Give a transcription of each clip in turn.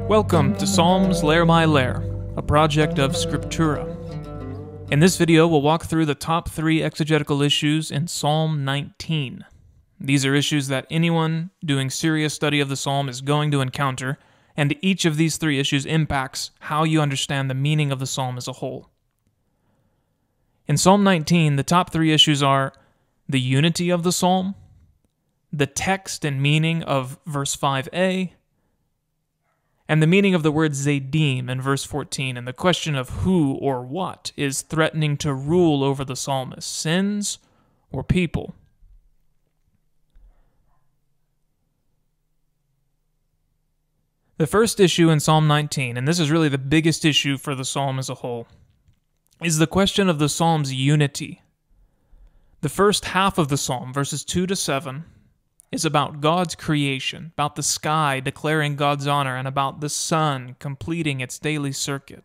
Welcome to Psalms Lair by Lair, a project of Scriptura. In this video, we'll walk through the top 3 exegetical issues in Psalm 19. These are issues that anyone doing serious study of the psalm is going to encounter, and each of these 3 issues impacts how you understand the meaning of the psalm as a whole. In Psalm 19, the top 3 issues are the unity of the psalm, the text and meaning of verse 5a, and the meaning of the word Zadim in verse 14, and the question of who or what is threatening to rule over the psalmist, sins or people. The first issue in Psalm 19, and this is really the biggest issue for the psalm as a whole, is the question of the psalm's unity. The first half of the psalm, verses 2 to 7, is about God's creation, about the sky declaring God's honor, and about the sun completing its daily circuit.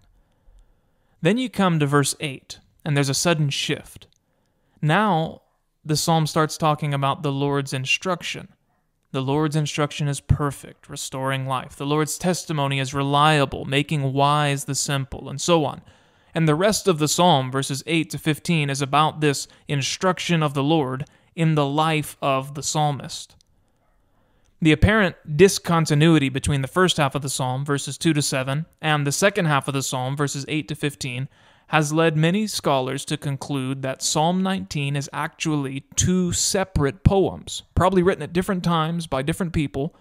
Then you come to verse 8, and there's a sudden shift. Now, the psalm starts talking about the Lord's instruction. The Lord's instruction is perfect, restoring life. The Lord's testimony is reliable, making wise the simple, and so on. And the rest of the psalm, verses 8 to 15, is about this instruction of the Lord in the life of the psalmist. The apparent discontinuity between the first half of the psalm, verses 2 to 7, and the second half of the psalm, verses 8 to 15, has led many scholars to conclude that Psalm 19 is actually 2 separate poems, probably written at different times by different people,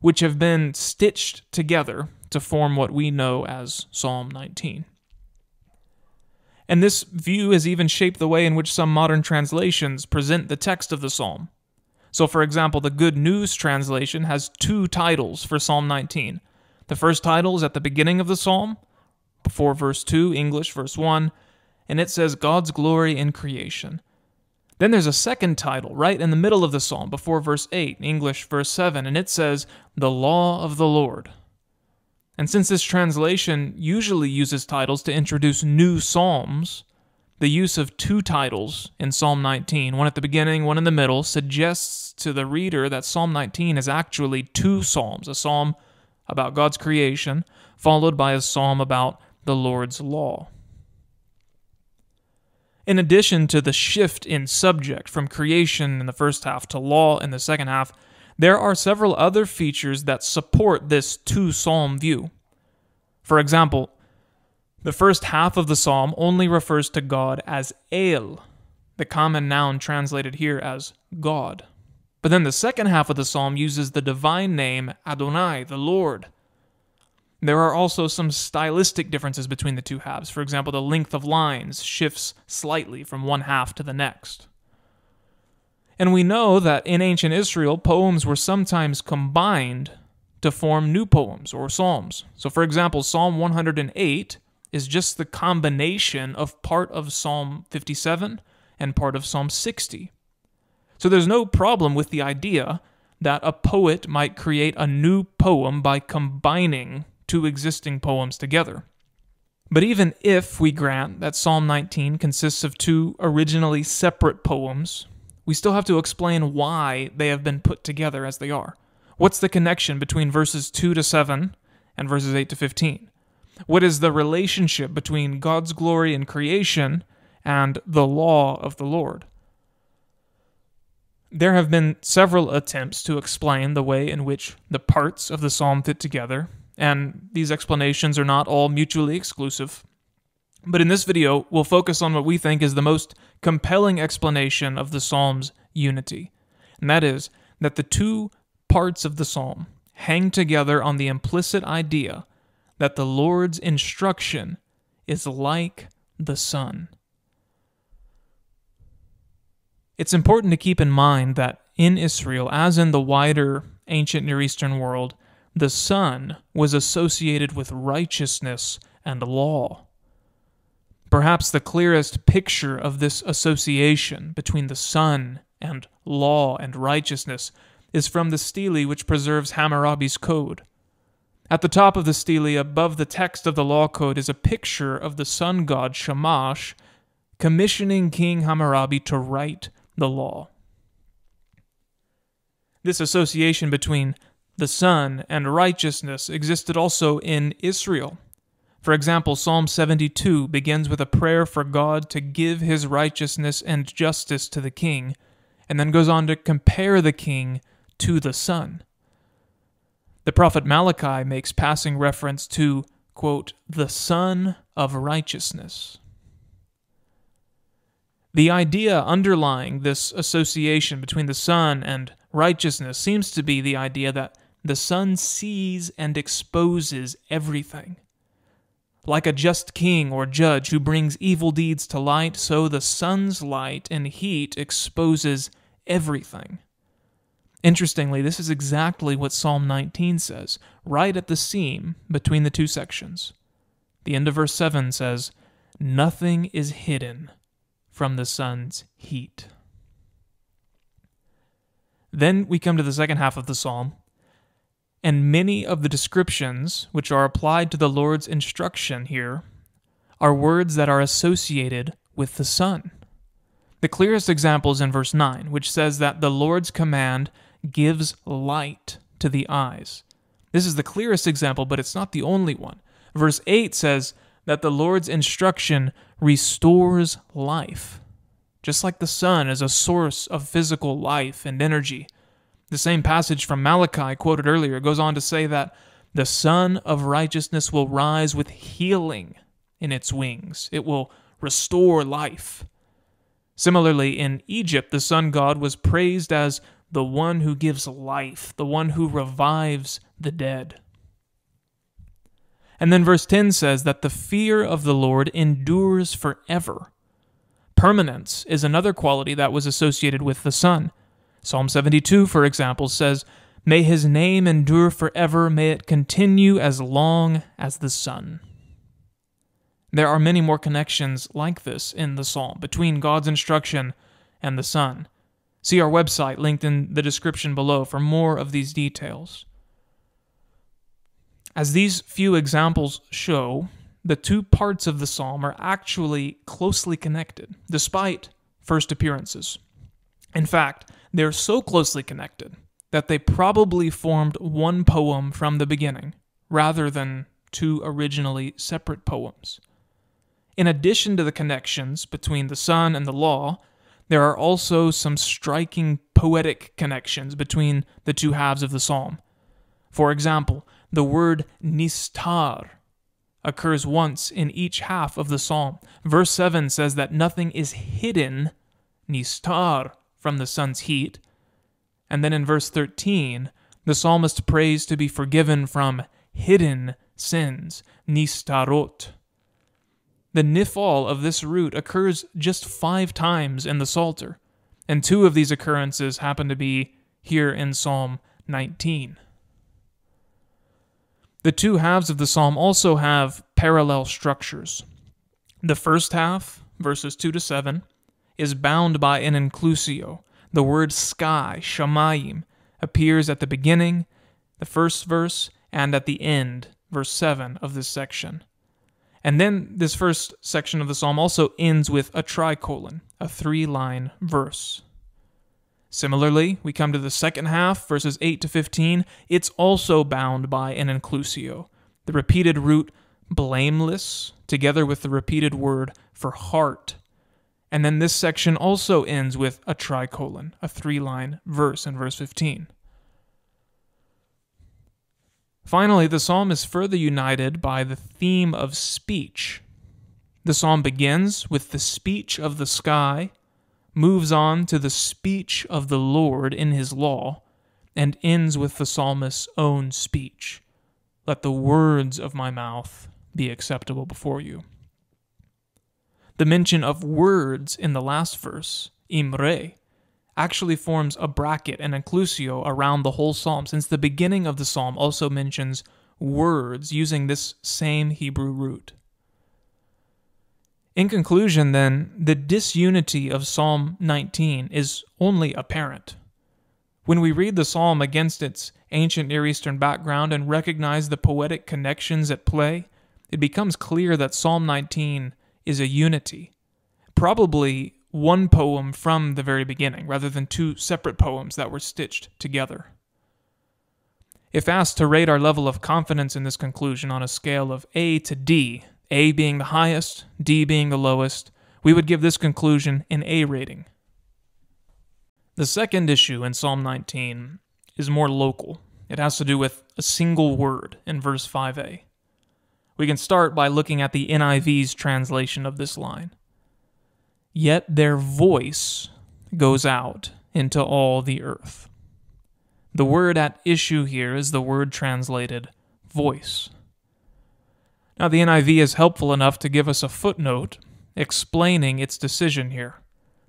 which have been stitched together to form what we know as Psalm 19. And this view has even shaped the way in which some modern translations present the text of the psalm. So, for example, the Good News translation has 2 titles for Psalm 19. The first title is at the beginning of the psalm, before verse 2, English verse 1, and it says God's glory in creation. Then there's a second title right in the middle of the psalm, before verse 8, English verse 7, and it says the law of the Lord. And since this translation usually uses titles to introduce new psalms, the use of 2 titles in Psalm 19, one at the beginning, one in the middle, suggests to the reader that Psalm 19 is actually 2 psalms, a psalm about God's creation, followed by a psalm about the Lord's law. In addition to the shift in subject from creation in the first half to law in the second half, there are several other features that support this 2-psalm view. For example, the first half of the psalm only refers to God as El, the common noun translated here as God. But then the second half of the psalm uses the divine name Adonai, the Lord. There are also some stylistic differences between the 2 halves. For example, the length of lines shifts slightly from one half to the next. And we know that in ancient Israel, poems were sometimes combined to form new poems or psalms. So for example, Psalm 108 is just the combination of part of Psalm 57 and part of Psalm 60. So there's no problem with the idea that a poet might create a new poem by combining 2 existing poems together. But even if we grant that Psalm 19 consists of 2 originally separate poems, we still have to explain why they have been put together as they are. What's the connection between verses 2 to 7 and verses 8 to 15? What is the relationship between God's glory in creation and the law of the Lord? There have been several attempts to explain the way in which the parts of the psalm fit together, and these explanations are not all mutually exclusive. But in this video, we'll focus on what we think is the most compelling explanation of the psalm's unity, and that is that the 2 parts of the psalm hang together on the implicit idea that the Lord's instruction is like the sun. It's important to keep in mind that in Israel, as in the wider ancient Near Eastern world, the sun was associated with righteousness and law. Perhaps the clearest picture of this association between the sun and law and righteousness is from the stele which preserves Hammurabi's code. At the top of the stele, above the text of the law code, is a picture of the sun god Shamash commissioning King Hammurabi to write the law. This association between the Son, and righteousness existed also in Israel. For example, Psalm 72 begins with a prayer for God to give his righteousness and justice to the king, and then goes on to compare the king to the Son. The prophet Malachi makes passing reference to, quote, the Son of righteousness. The idea underlying this association between the Son and righteousness seems to be the idea that the Son sees and exposes everything. Like a just king or judge who brings evil deeds to light, so the Son's light and heat exposes everything. Interestingly, this is exactly what Psalm 19 says, right at the seam between the two sections. The end of verse 7 says, "Nothing is hidden from the Son's heat." Then we come to the second half of the psalm, and many of the descriptions which are applied to the Lord's instruction here are words that are associated with the Son. The clearest example is in verse 9, which says that the Lord's command gives light to the eyes. This is the clearest example, but it's not the only one. Verse 8 says that the Lord's instruction restores life. Just like the sun is a source of physical life and energy, the same passage from Malachi quoted earlier goes on to say that the Son of righteousness will rise with healing in its wings. It will restore life. Similarly, in Egypt, the sun god was praised as the one who gives life, the one who revives the dead. And then verse 10 says that the fear of the Lord endures forever. Permanence is another quality that was associated with the Son. Psalm 72, for example, says, "May his name endure forever, may it continue as long as the sun." There are many more connections like this in the psalm between God's instruction and the Son. See our website linked in the description below for more of these details. As these few examples show, the two parts of the psalm are actually closely connected, despite first appearances. In fact, they're so closely connected that they probably formed one poem from the beginning, rather than two originally separate poems. In addition to the connections between the Son and the law, there are also some striking poetic connections between the two halves of the psalm. For example, the word nistar occurs once in each half of the psalm. Verse 7 says that nothing is hidden, nistar, from the sun's heat. And then in verse 13, the psalmist prays to be forgiven from hidden sins, nistarot. The nifal of this root occurs just 5 times in the Psalter, and 2 of these occurrences happen to be here in Psalm 19. The two halves of the psalm also have parallel structures. The first half, verses 2 to 7, is bound by an inclusio. The word sky, shamayim, appears at the beginning, the first verse, and at the end, verse 7 of this section. And then this first section of the psalm also ends with a tricolon, a 3-line verse. Similarly, we come to the second half, verses 8 to 15. It's also bound by an inclusio, the repeated root blameless, together with the repeated word for heart. And then this section also ends with a tricolon, a 3-line verse in verse 15. Finally, the psalm is further united by the theme of speech. The psalm begins with the speech of the sky, moves on to the speech of the Lord in his law, and ends with the psalmist's own speech. Let the words of my mouth be acceptable before you. The mention of words in the last verse, imre, actually forms a bracket, an inclusio, around the whole psalm, since the beginning of the psalm also mentions words using this same Hebrew root. In conclusion, then, the disunity of Psalm 19 is only apparent. When we read the psalm against its ancient Near Eastern background and recognize the poetic connections at play, it becomes clear that Psalm 19 is a unity, probably one poem from the very beginning, rather than 2 separate poems that were stitched together. If asked to rate our level of confidence in this conclusion on a scale of A to D, A being the highest, D being the lowest, we would give this conclusion an A rating. The second issue in Psalm 19 is more local. It has to do with a single word in verse 5a. We can start by looking at the NIV's translation of this line. Yet their voice goes out into all the earth. The word at issue here is the word translated voice. Now the NIV is helpful enough to give us a footnote explaining its decision here.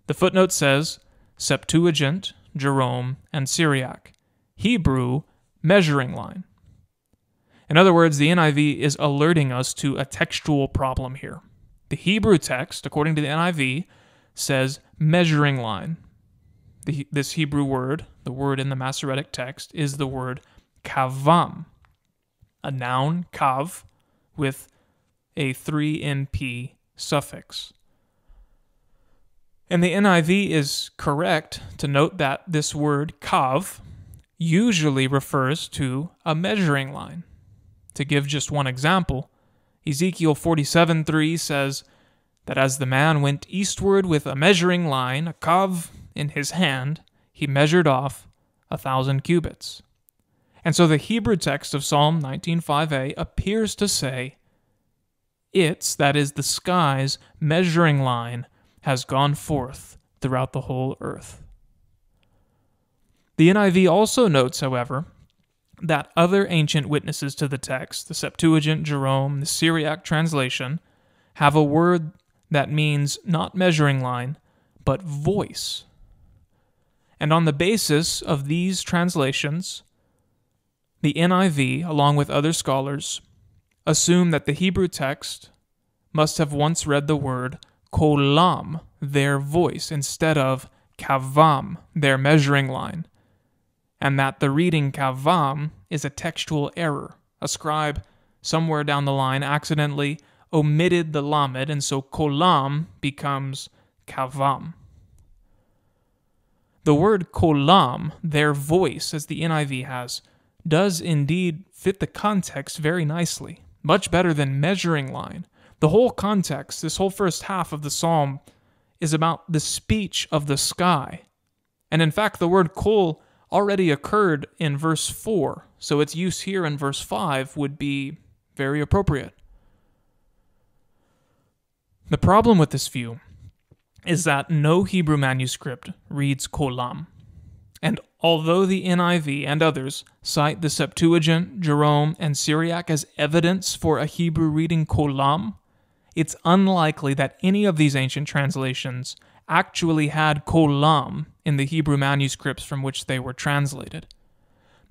The footnote says, Septuagint, Jerome, and Syriac. Hebrew, measuring line. In other words, the NIV is alerting us to a textual problem here. The Hebrew text, according to the NIV, says measuring line. This Hebrew word, the word in the Masoretic text, is the word kavam, a noun, kav, with a 3np suffix. And the NIV is correct to note that this word kav usually refers to a measuring line. To give just one example, Ezekiel 47:3 says that as the man went eastward with a measuring line, a kav, in his hand, he measured off 1,000 cubits. And so the Hebrew text of Psalm 19:5a appears to say, that is the sky's measuring line, has gone forth throughout the whole earth. The NIV also notes, however, that other ancient witnesses to the text, the Septuagint, Jerome, the Syriac translation, have a word that means not measuring line, but voice. And on the basis of these translations, the NIV, along with other scholars, assume that the Hebrew text must have once read the word kolam, their voice, instead of kavam, their measuring line, and that the reading kavam is a textual error. A scribe somewhere down the line accidentally omitted the lamed, and so kolam becomes kavam. The word kolam, their voice, as the NIV has, does indeed fit the context very nicely, much better than measuring line. The whole context, this whole first half of the psalm, is about the speech of the sky. And in fact, the word kol already occurred in verse 4, so its use here in verse 5 would be very appropriate. The problem with this view is that no Hebrew manuscript reads kolam. And although the NIV and others cite the Septuagint, Jerome, and Syriac as evidence for a Hebrew reading kolam, it's unlikely that any of these ancient translations actually had kolam in the Hebrew manuscripts from which they were translated.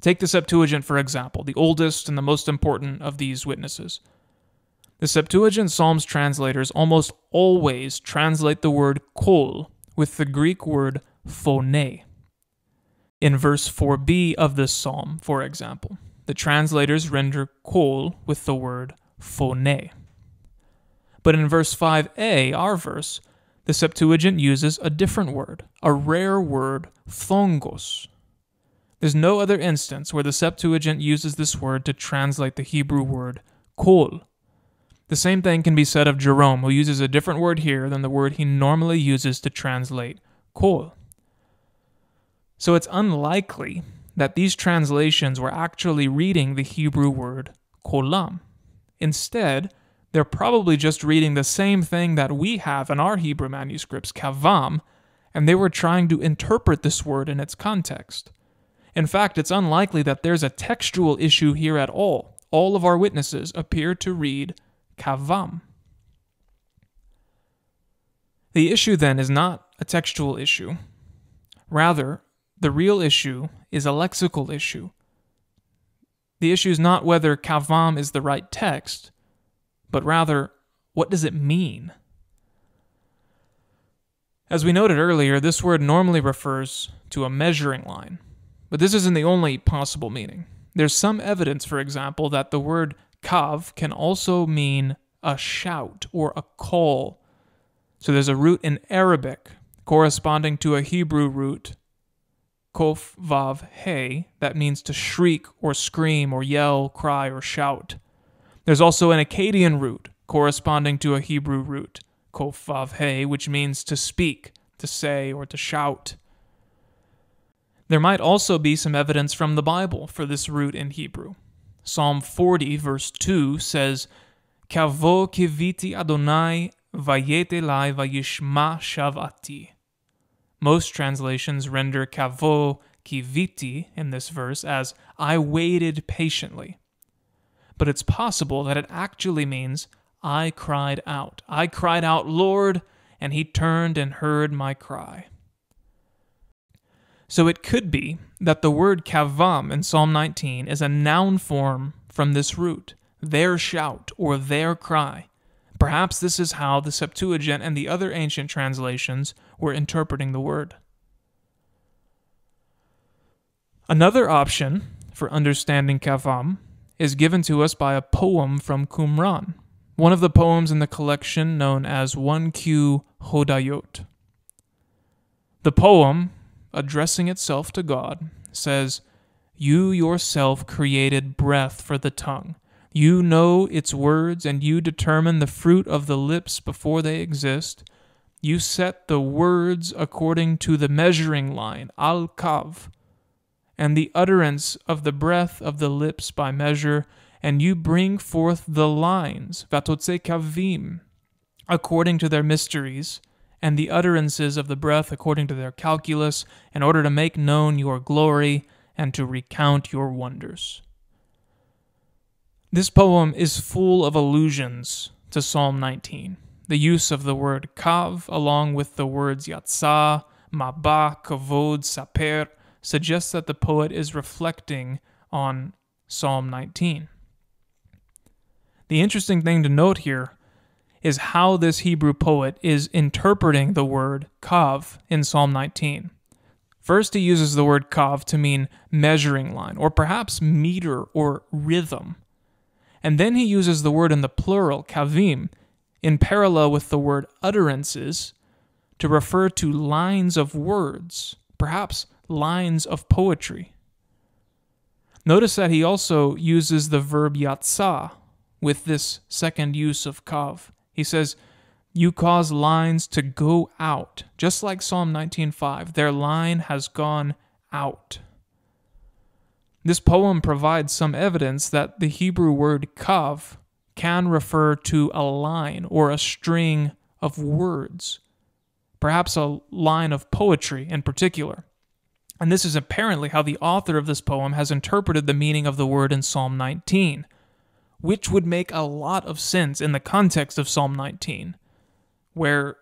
Take the Septuagint, for example, the oldest and the most important of these witnesses. The Septuagint Psalms translators almost always translate the word kol with the Greek word phone. In verse 4b of this psalm, for example, the translators render kol with the word phone. But in verse 5a, our verse, the Septuagint uses a different word, a rare word, phongos. There's no other instance where the Septuagint uses this word to translate the Hebrew word kol. The same thing can be said of Jerome, who uses a different word here than the word he normally uses to translate kol. So it's unlikely that these translations were actually reading the Hebrew word kolam. Instead, they're probably just reading the same thing that we have in our Hebrew manuscripts, kavam, and they were trying to interpret this word in its context. In fact, it's unlikely that there's a textual issue here at all. All of our witnesses appear to read kavam. The issue then is not a textual issue. Rather, the real issue is a lexical issue. The issue is not whether kavam is the right text, but rather, what does it mean? As we noted earlier, this word normally refers to a measuring line, but this isn't the only possible meaning. There's some evidence, for example, that the word kav can also mean a shout or a call. So there's a root in Arabic corresponding to a Hebrew root, kof vav he, that means to shriek or scream or yell, cry, or shout. There's also an Akkadian root corresponding to a Hebrew root, kof vav he, which means to speak, to say, or to shout. There might also be some evidence from the Bible for this root in Hebrew. Psalm 40, verse 2 says, Kavo kiviti Adonai vayet elai vayishma shavati. Most translations render kavo kiviti in this verse as I waited patiently. But it's possible that it actually means I cried out. I cried out, Lord, and he turned and heard my cry. So it could be that the word kavam in Psalm 19 is a noun form from this root, their shout or their cry. Perhaps this is how the Septuagint and the other ancient translations were interpreting the word. Another option for understanding kavam is given to us by a poem from Qumran, one of the poems in the collection known as 1Q Hodayot. The poem, addressing itself to God, says, You yourself created breath for the tongue. You know its words, and you determine the fruit of the lips before they exist. You set the words according to the measuring line, al-kav, and the utterance of the breath of the lips by measure, and you bring forth the lines, vatotse kavim, according to their mysteries, and the utterances of the breath according to their calculus, in order to make known your glory and to recount your wonders. This poem is full of allusions to Psalm 19. The use of the word kav, along with the words yatzah, mabah, kavod, saper, suggests that the poet is reflecting on Psalm 19. The interesting thing to note here is how this Hebrew poet is interpreting the word kav in Psalm 19. First, he uses the word kav to mean measuring line, or perhaps meter or rhythm. And then he uses the word in the plural, kavim, in parallel with the word utterances, to refer to lines of words, perhaps lines of poetry. Notice that he also uses the verb yatzah with this second use of kav. He says, you cause lines to go out, just like Psalm 19:5. Their line has gone out. This poem provides some evidence that the Hebrew word kav can refer to a line or a string of words, perhaps a line of poetry in particular. And this is apparently how the author of this poem has interpreted the meaning of the word in Psalm 19, which would make a lot of sense in the context of Psalm 19, where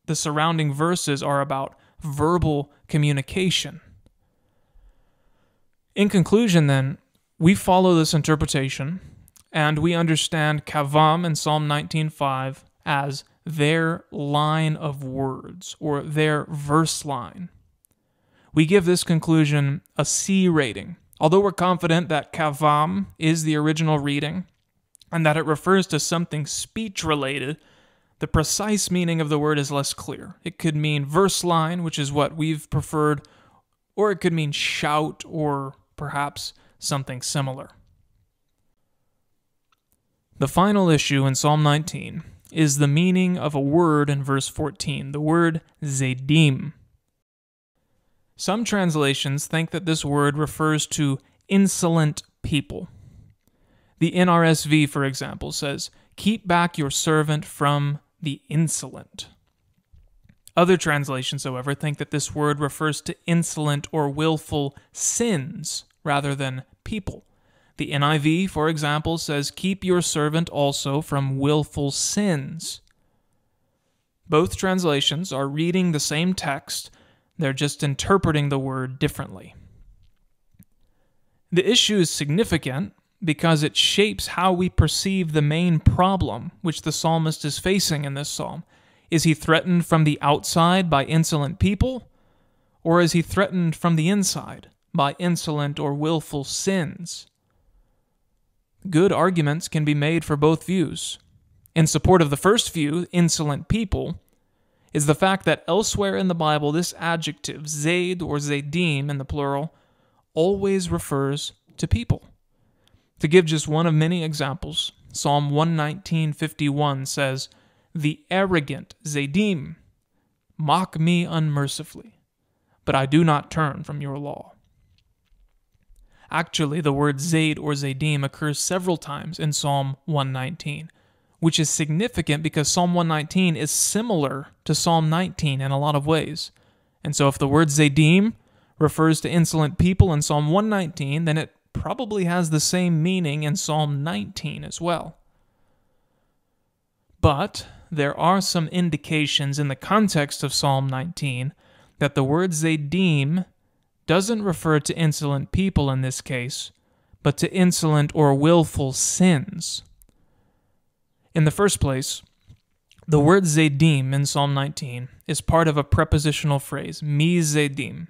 the surrounding verses are about verbal communication. In conclusion, then, we follow this interpretation, and we understand kavam in Psalm 19:5 as their line of words, or their verse line. We give this conclusion a C rating, although we're confident that kavam is the original reading, and that it refers to something speech-related. The precise meaning of the word is less clear. It could mean verse line, which is what we've preferred, or it could mean shout, or perhaps something similar. The final issue in Psalm 19 is the meaning of a word in verse 14, the word zdim. Some translations think that this word refers to insolent people. The NRSV, for example, says, "Keep back your servant from the insolent." Other translations, however, think that this word refers to insolent or willful sins rather than people. The NIV, for example, says, "Keep your servant also from willful sins." Both translations are reading the same text, they're just interpreting the word differently. The issue is significant because it shapes how we perceive the main problem which the psalmist is facing in this psalm. Is he threatened from the outside by insolent people, or is he threatened from the inside by insolent or willful sins? Good arguments can be made for both views. In support of the first view, insolent people, is the fact that elsewhere in the Bible, this adjective, zaid or zadim in the plural, always refers to people. To give just one of many examples, Psalm 119:51 says, "The arrogant zadim mock me unmercifully, but I do not turn from your law." Actually, the word zaid or zadim occurs several times in Psalm 119, which is significant because Psalm 119 is similar to Psalm 19 in a lot of ways. And so if the word zadim refers to insolent people in Psalm 119, then it probably has the same meaning in Psalm 19 as well. But there are some indications in the context of Psalm 19 that the word zadim doesn't refer to insolent people in this case, but to insolent or willful sins. In the first place, the word zadim in Psalm 19 is part of a prepositional phrase, mi zadim.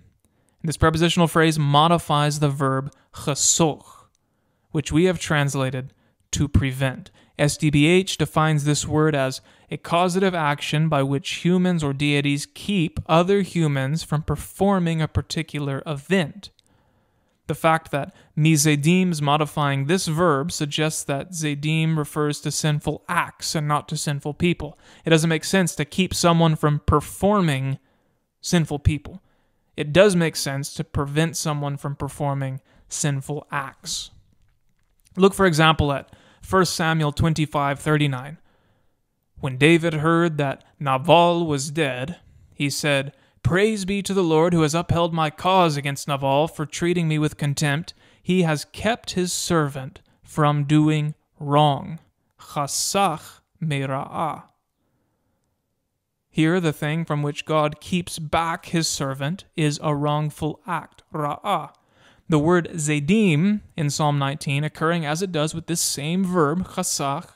This prepositional phrase modifies the verb chasoch, which we have translated to prevent. SDBH defines this word as a causative action by which humans or deities keep other humans from performing a particular event. The fact that mi zadim is modifying this verb suggests that zadim refers to sinful acts and not to sinful people. It doesn't make sense to keep someone from performing sinful people. It does make sense to prevent someone from performing sinful acts. Look, for example, at 1 Samuel 25:39. When David heard that Nabal was dead, he said, "Praise be to the Lord who has upheld my cause against Nabal for treating me with contempt. He has kept his servant from doing wrong." Chasach mera'ah. Here, the thing from which God keeps back his servant is a wrongful act, ra'ah. The word zadim in Psalm 19, occurring as it does with this same verb, chasach,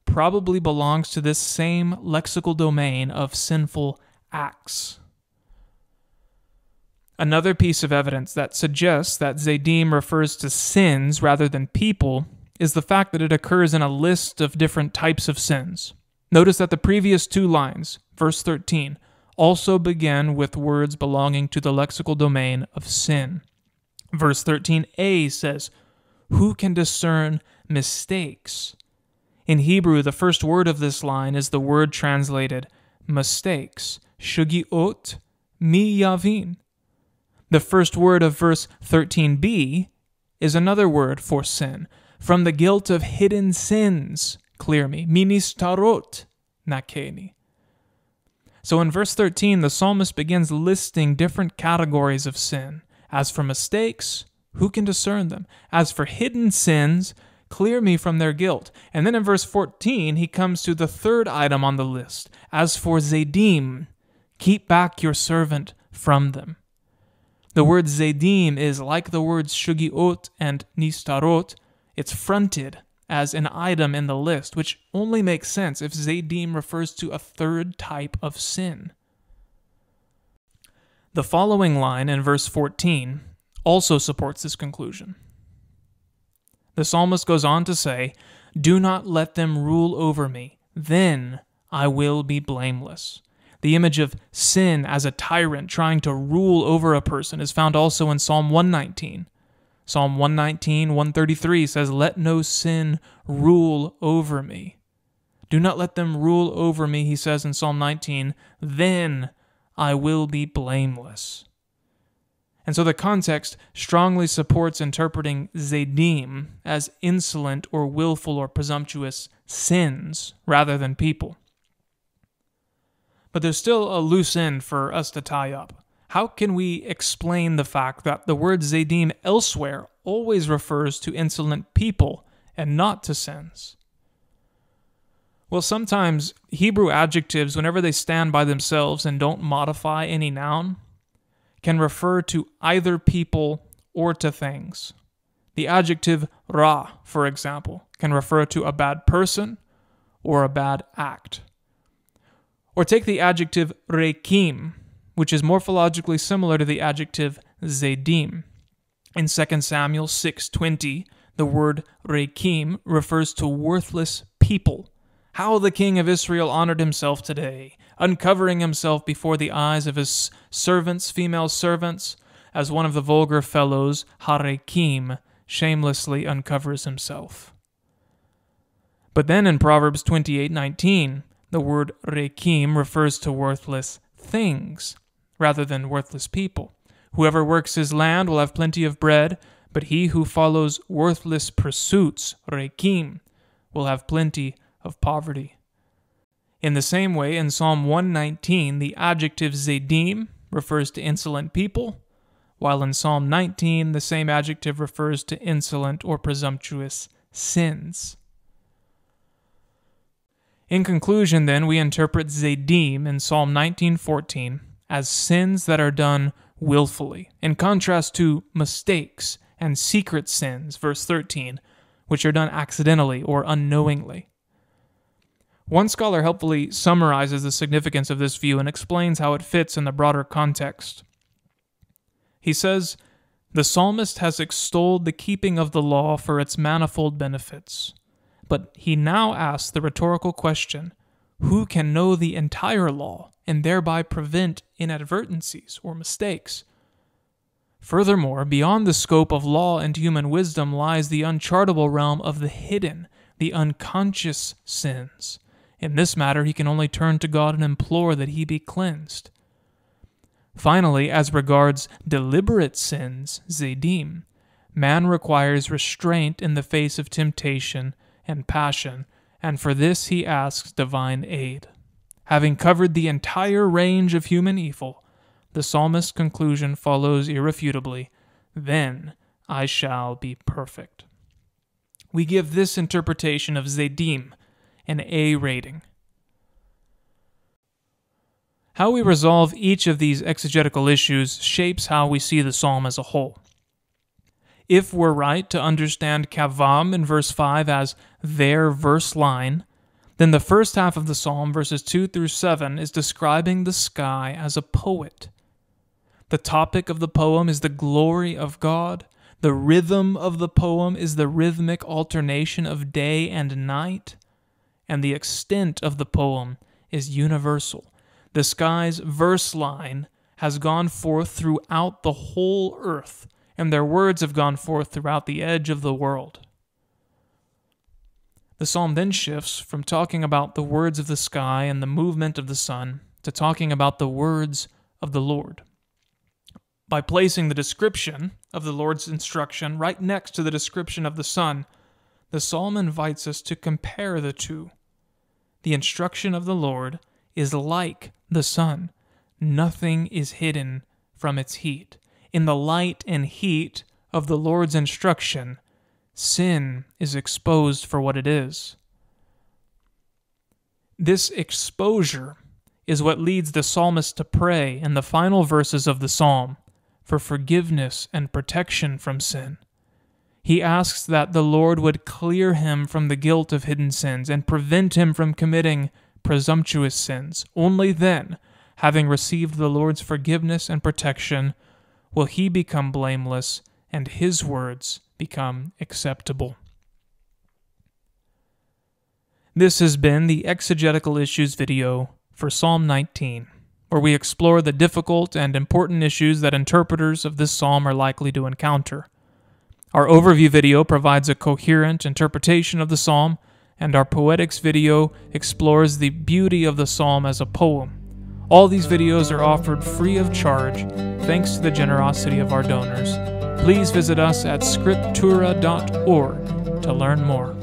probably belongs to this same lexical domain of sinful acts. Another piece of evidence that suggests that zadim refers to sins rather than people is the fact that it occurs in a list of different types of sins. Notice that the previous two lines, verse 13, also begin with words belonging to the lexical domain of sin. Verse 13a says, "Who can discern mistakes?" In Hebrew, the first word of this line is the word translated mistakes, shugiot mi yavin. The first word of verse 13b is another word for sin. From the guilt of hidden sins, clear me, ministarot nakeni. So in verse 13, the psalmist begins listing different categories of sin. As for mistakes, who can discern them? As for hidden sins, clear me from their guilt. And then in verse 14, he comes to the third item on the list. As for zadim, keep back your servant from them. The word zadim is like the words shugiot and nistarot. It's fronted as an item in the list, which only makes sense if zadim refers to a third type of sin. The following line in verse 14 also supports this conclusion. The psalmist goes on to say, "Do not let them rule over me, then I will be blameless." The image of sin as a tyrant trying to rule over a person is found also in Psalm 119. Psalm 119, 133 says, "Let no sin rule over me." Do not let them rule over me, he says in Psalm 19, then I will be blameless. And so the context strongly supports interpreting zadim as insolent or willful or presumptuous sins rather than people. But there's still a loose end for us to tie up. How can we explain the fact that the word zadim elsewhere always refers to insolent people and not to sins? Well, sometimes Hebrew adjectives, whenever they stand by themselves and don't modify any noun, can refer to either people or to things. The adjective ra, for example, can refer to a bad person or a bad act. Or take the adjective rekim, which is morphologically similar to the adjective zadim. In 2 Samuel 6:20, the word rekim refers to worthless people. How the king of Israel honored himself today, uncovering himself before the eyes of his servants, female servants, as one of the vulgar fellows, harekim, shamelessly uncovers himself. But then in Proverbs 28:19, the word rekim refers to worthless things, rather than worthless people. Whoever works his land will have plenty of bread, but he who follows worthless pursuits, rekim, will have plenty of poverty. In the same way, in Psalm 119, the adjective zdim refers to insolent people, while in Psalm 19, the same adjective refers to insolent or presumptuous sins. In conclusion, then, we interpret zdim in Psalm 19:14 as sins that are done willfully, in contrast to mistakes and secret sins, verse 13, which are done accidentally or unknowingly. One scholar helpfully summarizes the significance of this view and explains how it fits in the broader context. He says, "The psalmist has extolled the keeping of the law for its manifold benefits. But he now asks the rhetorical question, who can know the entire law and thereby prevent inadvertencies or mistakes? Furthermore, beyond the scope of law and human wisdom lies the unchartable realm of the hidden, the unconscious sins. In this matter, he can only turn to God and implore that he be cleansed. Finally, as regards deliberate sins, zdim, man requires restraint in the face of temptation and passion, and for this he asks divine aid. Having covered the entire range of human evil, the psalmist's conclusion follows irrefutably, "Then I shall be perfect." We give this interpretation of zdim an A rating. How we resolve each of these exegetical issues shapes how we see the psalm as a whole. If we're right to understand kavam in verse 5 as their verse line, then the first half of the psalm, verses 2 through 7, is describing the sky as a poet. The topic of the poem is the glory of God. The rhythm of the poem is the rhythmic alternation of day and night. And the extent of the poem is universal. The sky's verse line has gone forth throughout the whole earth, and their words have gone forth throughout the edge of the world. The psalm then shifts from talking about the words of the sky and the movement of the sun to talking about the words of the Lord. By placing the description of the Lord's instruction right next to the description of the sun, the psalm invites us to compare the two. The instruction of the Lord is like the sun. Nothing is hidden from its heat. In the light and heat of the Lord's instruction, sin is exposed for what it is. This exposure is what leads the psalmist to pray in the final verses of the psalm for forgiveness and protection from sin. He asks that the Lord would clear him from the guilt of hidden sins and prevent him from committing presumptuous sins. Only then, having received the Lord's forgiveness and protection, will he become blameless and his words become acceptable. This has been the Exegetical Issues video for Psalm 19, where we explore the difficult and important issues that interpreters of this psalm are likely to encounter. Our overview video provides a coherent interpretation of the psalm, and our poetics video explores the beauty of the psalm as a poem. All these videos are offered free of charge, thanks to the generosity of our donors. Please visit us at Scriptura.org to learn more.